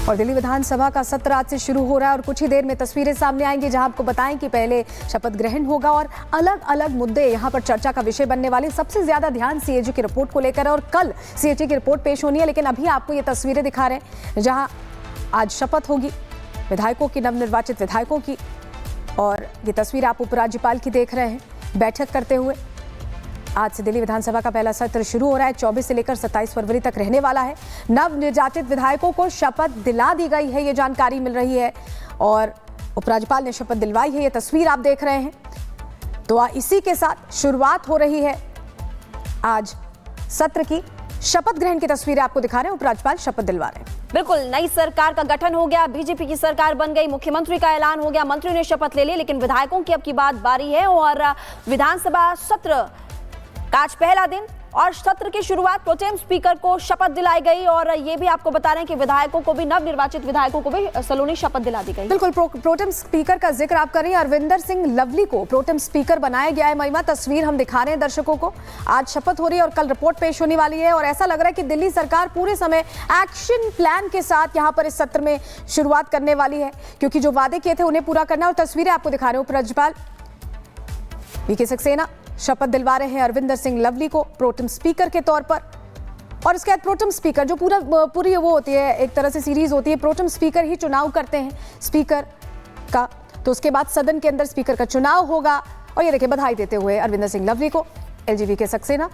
और दिल्ली विधानसभा का सत्र आज से शुरू हो रहा है और कुछ ही देर में तस्वीरें सामने आएंगी जहां आपको बताएं कि पहले शपथ ग्रहण होगा और अलग अलग मुद्दे यहां पर चर्चा का विषय बनने वाले। सबसे ज्यादा ध्यान सीएजी की रिपोर्ट को लेकर है और कल सीएजी की रिपोर्ट पेश होनी है, लेकिन अभी आपको ये तस्वीरें दिखा रहे हैं जहां आज शपथ होगी विधायकों की, नवनिर्वाचित विधायकों की। और ये तस्वीर आप उपराज्यपाल की देख रहे हैं बैठक करते हुए। आज से दिल्ली विधानसभा का पहला सत्र शुरू हो रहा है, 24 से लेकर 27 फरवरी तक रहने वाला है। नवनिर्वाचित विधायकों को शपथ दिला दी गई है, ये जानकारी मिल रही है और उपराज्यपाल ने शपथ दिलवाई है। ये तस्वीर आप देख रहे हैं। तो इसी के साथ शुरुआत हो रही है आज सत्र की। शपथ ग्रहण की तस्वीरें आपको दिखा रहे हैं, उपराज्यपाल शपथ दिलवा रहे हैं। बिल्कुल, नई सरकार का गठन हो गया, बीजेपी की सरकार बन गई, मुख्यमंत्री का ऐलान हो गया, मंत्रियों ने शपथ ले ली, लेकिन विधायकों की अब की बारी है और विधानसभा सत्र का आज पहला दिन और सत्र की शुरुआत प्रोटेम स्पीकर को शपथ दिलाई गई। और ये भी आपको बता रहे हैं कि विधायकों को भी, नवनिर्वाचित विधायकों को भी सलोनी शपथ दिला दी गई। बिल्कुल, प्रोटेम स्पीकर का जिक्र आप कर रही हैं। अरविंदर सिंह लवली को प्रोटेम स्पीकर बनाया गया है। महिमा, तस्वीर हम दिखा रहे हैं दर्शकों को। आज शपथ हो रही है और कल रिपोर्ट पेश होने वाली है और ऐसा लग रहा है कि दिल्ली सरकार पूरे समय एक्शन प्लान के साथ यहाँ पर इस सत्र में शुरुआत करने वाली है, क्योंकि जो वादे किए थे उन्हें पूरा करना। और तस्वीरें आपको दिखा रहे हैं, उपराज्यपाल वीके सक्सेना शपथ दिलवा रहे हैं अरविंदर सिंह लवली को प्रोटेम स्पीकर के तौर पर। और इसके बाद प्रोटेम स्पीकर जो पूरी वो होती है, एक तरह से सीरीज होती है, प्रोटेम स्पीकर ही चुनाव करते हैं स्पीकर का। तो उसके बाद सदन के अंदर स्पीकर का चुनाव होगा। और ये देखिए, बधाई देते हुए अरविंदर सिंह लवली को एलजीवी के सक्सेना।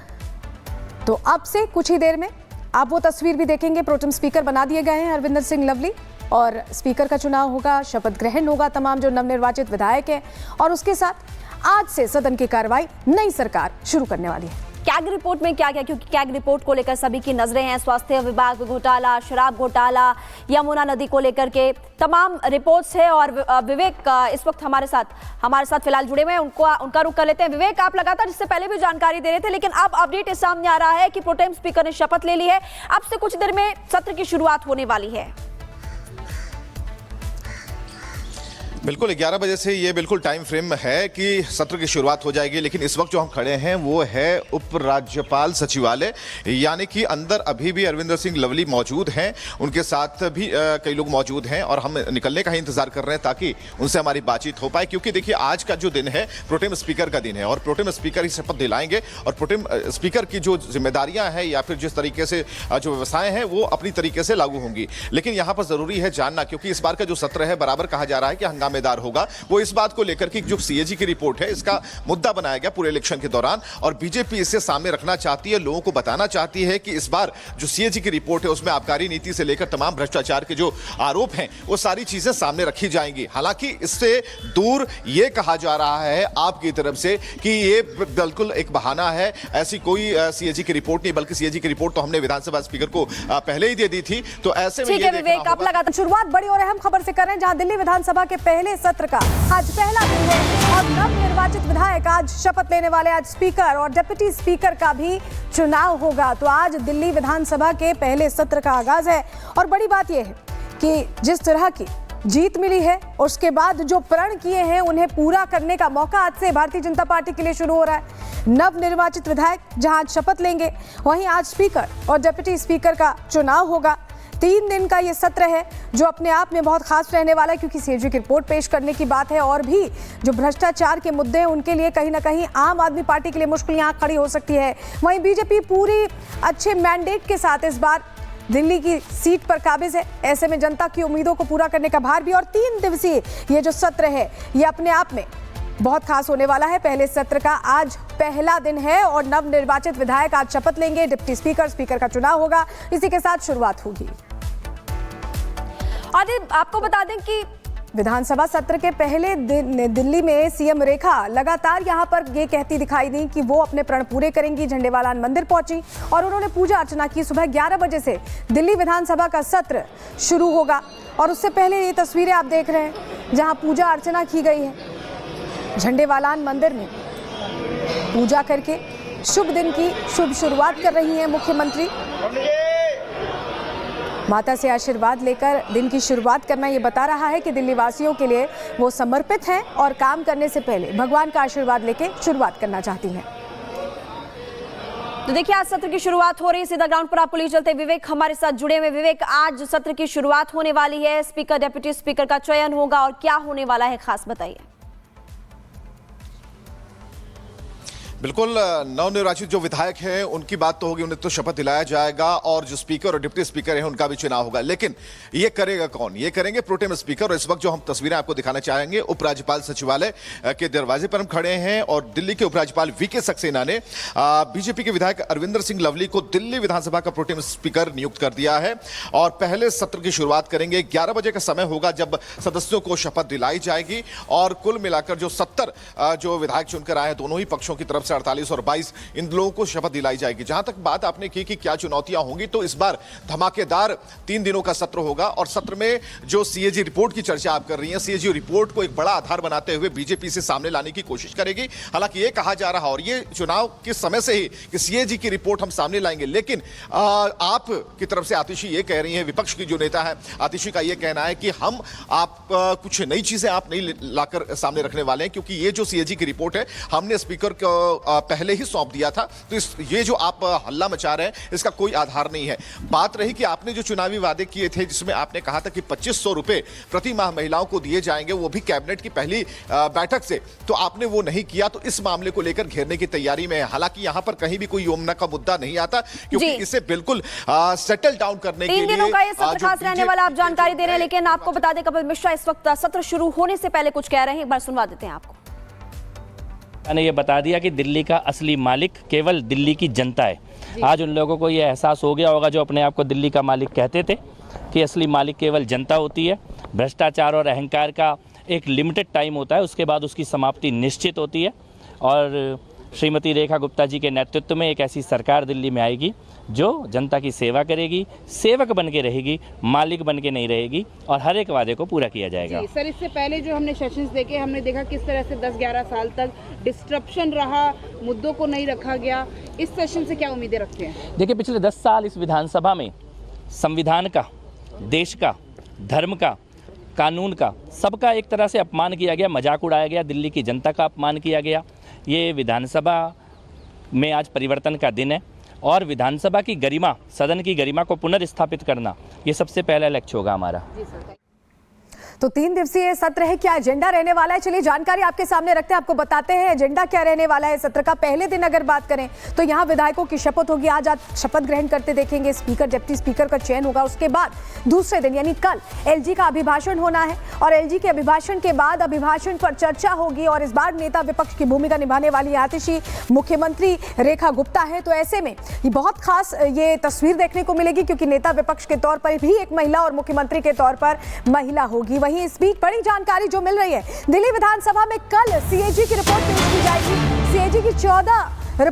तो अब से कुछ ही देर में आप वो तस्वीर भी देखेंगे। प्रोटेम स्पीकर बना दिए गए हैं अरविंदर सिंह लवली और स्पीकर का चुनाव होगा, शपथ ग्रहण होगा तमाम जो नवनिर्वाचित विधायक हैं। और उसके साथ आज से सदन की कार्रवाई नई सरकार शुरू करने वाली है। कैग रिपोर्ट में क्या क्या, क्योंकि कैग रिपोर्ट को लेकर सभी की नजरें हैं। स्वास्थ्य विभाग घोटाला, शराब घोटाला, यमुना नदी को लेकर के तमाम रिपोर्ट्स है। और विवेक इस वक्त हमारे साथ फिलहाल जुड़े हुए हैं, उनका रुख कर लेते हैं। विवेक, आप लगातार इससे पहले भी जानकारी दे रहे थे, लेकिन अब अपडेट सामने आ रहा है कि प्रोटेम स्पीकर ने शपथ ले ली है। अब से कुछ देर में सत्र की शुरुआत होने वाली है। बिल्कुल 11 बजे से ये बिल्कुल टाइम फ्रेम है कि सत्र की शुरुआत हो जाएगी, लेकिन इस वक्त जो हम खड़े हैं वो है उपराज्यपाल सचिवालय, यानी कि अंदर अभी भी अरविंदर सिंह लवली मौजूद हैं, उनके साथ भी कई लोग मौजूद हैं और हम निकलने का ही इंतजार कर रहे हैं ताकि उनसे हमारी बातचीत हो पाए। क्योंकि देखिए, आज का जो दिन है प्रोटेम स्पीकर का दिन है और प्रोटेम स्पीकर ही शपथ दिलाएंगे और प्रोटेम स्पीकर की जो जिम्मेदारियां हैं या फिर जिस तरीके से जो व्यवस्थाएं हैं वो अपनी तरीके से लागू होंगी। लेकिन यहाँ पर जरूरी है जानना, क्योंकि इस बार का जो सत्र है बराबर कहा जा रहा है कि हंगामेदार होगा। वो इस बात को लेकर कि जो सीएजी की रिपोर्ट है इसका मुद्दा बनाया गया पूरे इलेक्शन के दौरान और बीजेपी इसे सामने रखना चाहती है, लोगों को बताना चाहती है कि इस बार जो सीएजी की रिपोर्ट है उसमें आबकारी नीति से लेकर तमाम भ्रष्टाचार के जो आरोप हैं वो सारी चीजें सामने रखी जाएंगी। हालांकि इससे दूर ये कहा जा रहा है आपकी तरफ से कि ये बिल्कुल एक बहाना है, ऐसी कोई सीएजी की रिपोर्ट नहीं, बल्कि सीएजी की रिपोर्ट तो हमने विधानसभा स्पीकर को पहले ही दे दी थी। तो ऐसे में विवेक, आप लगातार शुरुआत बड़ी और अहम खबर से कर रहे हैं जहां दिल्ली विधानसभा के पहले सत्र का आज पहला दिन है और नवनिर्वाचित विधायक आज शपथ लेने वाले। आज स्पीकर और डिप्टी स्पीकर का भी चुनाव होगा। तो आज दिल्ली विधानसभा के पहले सत्र का आगाज है और बड़ी बात यह है कि जिस तरह की जीत मिली है और उसके बाद जो प्रण किए हैं उन्हें पूरा करने का मौका आज से भारतीय जनता पार्टी के लिए शुरू हो रहा है। नवनिर्वाचित विधायक जहां आज शपथ लेंगे, वहीं आज स्पीकर और डिप्टी स्पीकर का चुनाव होगा। 3 दिन का ये सत्र है जो अपने आप में बहुत खास रहने वाला है, क्योंकि सीएजी की रिपोर्ट पेश करने की बात है और भी जो भ्रष्टाचार के मुद्दे हैं उनके लिए कहीं ना कहीं आम आदमी पार्टी के लिए मुश्किल यहाँ खड़ी हो सकती है। वहीं बीजेपी पूरी अच्छे मैंडेट के साथ इस बार दिल्ली की सीट पर काबिज है। ऐसे में जनता की उम्मीदों को पूरा करने का भार भी। और 3 दिवसीय ये जो सत्र है ये अपने आप में बहुत खास होने वाला है। पहले सत्र का आज पहला दिन है और नवनिर्वाचित विधायक आज शपथ लेंगे, डिप्टी स्पीकर का चुनाव होगा, इसी के साथ शुरुआत होगी। और आपको बता दें कि विधानसभा सत्र के पहले दिन दिल्ली में सीएम रेखा लगातार यहां पर ये कहती दिखाई दी कि वो अपने प्रण पूरे करेंगी। झंडेवालान मंदिर पहुंची और उन्होंने पूजा अर्चना की। सुबह 11 बजे से दिल्ली विधानसभा का सत्र शुरू होगा और उससे पहले ये तस्वीरें आप देख रहे हैं जहां पूजा अर्चना की गई है। झंडेवालान मंदिर में पूजा करके शुभ दिन की शुभ शुरुआत कर रही हैं मुख्यमंत्री। माता से आशीर्वाद लेकर दिन की शुरुआत करना ये बता रहा है कि दिल्ली वासियों के लिए वो समर्पित हैं और काम करने से पहले भगवान का आशीर्वाद लेके शुरुआत करना चाहती हैं। तो देखिए आज सत्र की शुरुआत हो रही है, सीधा ग्राउंड पर आपको ले चलते विवेक हमारे साथ जुड़े हुए। विवेक, आज सत्र की शुरुआत होने वाली है, स्पीकर डिप्टी स्पीकर का चयन होगा और क्या होने वाला है खास बताइए। बिल्कुल, नवनिर्वाचित जो विधायक हैं उनकी बात तो होगी, उन्हें तो शपथ दिलाया जाएगा और जो स्पीकर और डिप्टी स्पीकर हैं उनका भी चुनाव होगा। लेकिन ये करेगा कौन? ये करेंगे प्रोटेम स्पीकर। और इस वक्त जो हम तस्वीरें आपको दिखाना चाहेंगे, उपराज्यपाल सचिवालय के दरवाजे पर हम खड़े हैं और दिल्ली के उपराज्यपाल वीके सक्सेना ने बीजेपी के विधायक अरविंदर सिंह लवली को दिल्ली विधानसभा का प्रोटेम स्पीकर नियुक्त कर दिया है और पहले सत्र की शुरुआत करेंगे। 11 बजे का समय होगा जब सदस्यों को शपथ दिलाई जाएगी और कुल मिलाकर जो 70 जो विधायक चुनकर आए हैं दोनों ही पक्षों की तरफ 48 और 22 इन लोगों को शपथ दिलाई जाएगी। जहां तक बात आपने की कि क्या चुनौतियां होंगी, तो इस बार धमाकेदार 3 दिनों का सत्र होगा और सत्र में जो सीएजी रिपोर्ट की चर्चा आप कर रही हैं, सीएजी रिपोर्ट को एक बड़ा आधार बनाते हुए बीजेपी से सामने लाने की कोशिश करेगी। हालांकि ये कहा जा रहा और ये चुनाव के समय से ही कि सीएजी की रिपोर्ट हम सामने लाएंगे, लेकिन आप की तरफ से आतिशी ये कह रही है, विपक्ष की जो नेता है आतिशी का ये कहना है कि हम आप कुछ नई चीजें आप नहीं लाकर सामने रखने वाले हैं, क्योंकि ये जो सीएजी की रिपोर्ट है हमने स्पीकर को पहले ही सौंप दिया था। तो ये जो आप हल्ला मचा रहे हैं इसका कोई आधार नहीं है। बात रही कि आपने जो चुनावी वादे किए थे जिसमें आपने कहा था कि 2500 रुपए प्रति माह महिलाओं को दिए जाएंगे, वो भी कैबिनेट की पहली बैठक से, तो आपने वो नहीं किया। तो इस मामले को लेकर घेरने की तैयारी में है। हालांकि यहां पर कहीं भी कोई योमना का मुद्दा नहीं आता, क्योंकि इसे बिल्कुल सेटल डाउन करने के लिए 3 दिनों का ये सत्र खास रहने वाला आप जानकारी दे रहे हैं। लेकिन आपको बता दें कपिल मिश्रा इस वक्त सत्र शुरू होने से पहले कुछ कह रहे हैं, एक बार सुनवा देते हैं आपको। मैंने ये बता दिया कि दिल्ली का असली मालिक केवल दिल्ली की जनता है। आज उन लोगों को ये एहसास हो गया होगा जो अपने आप को दिल्ली का मालिक कहते थे कि असली मालिक केवल जनता होती है। भ्रष्टाचार और अहंकार का एक लिमिटेड टाइम होता है, उसके बाद उसकी समाप्ति निश्चित होती है। और श्रीमती रेखा गुप्ता जी के नेतृत्व में एक ऐसी सरकार दिल्ली में आएगी जो जनता की सेवा करेगी, सेवक बन के रहेगी, मालिक बन के नहीं रहेगी और हर एक वादे को पूरा किया जाएगा। सर, इससे पहले जो हमने सेशंस देखे, हमने देखा किस तरह से 10-11 साल तक डिस्ट्रप्शन रहा, मुद्दों को नहीं रखा गया। इस सेशन से क्या उम्मीदें रखते हैं? देखिए, पिछले 10 साल इस विधानसभा में संविधान का, देश का, धर्म का, कानून का, सबका एक तरह से अपमान किया गया, मजाक उड़ाया गया, दिल्ली की जनता का अपमान किया गया। ये विधानसभा में आज परिवर्तन का दिन है और विधानसभा की गरिमा, सदन की गरिमा को पुनर्स्थापित करना, ये सबसे पहला लक्ष्य होगा हमारा। तो 3 दिवसीय सत्र है, क्या एजेंडा रहने वाला है? चलिए जानकारी आपके सामने रखते हैं, आपको बताते हैं एजेंडा क्या रहने वाला है सत्र का। पहले दिन अगर बात करें तो यहाँ विधायकों की शपथ होगी, आज आप शपथ ग्रहण करते देखेंगे, स्पीकर डिप्टी स्पीकर का चयन होगा। उसके बाद दूसरे दिन यानी कल एलजी का अभिभाषण होना है और एलजी के अभिभाषण के बाद अभिभाषण पर चर्चा होगी और इस बार नेता विपक्ष की भूमिका निभाने वाली आतिशी मुख्यमंत्री रेखा गुप्ता है। तो ऐसे में ये बहुत खास ये तस्वीर देखने को मिलेगी, क्योंकि नेता विपक्ष के तौर पर भी एक महिला और मुख्यमंत्री के तौर पर महिला होगी। वहीं इस बीच बड़ी जानकारी जो मिल रही है, दिल्ली विधानसभा में कल सीएजी की रिपोर्ट पेश की जाएगी। सीएजी की 14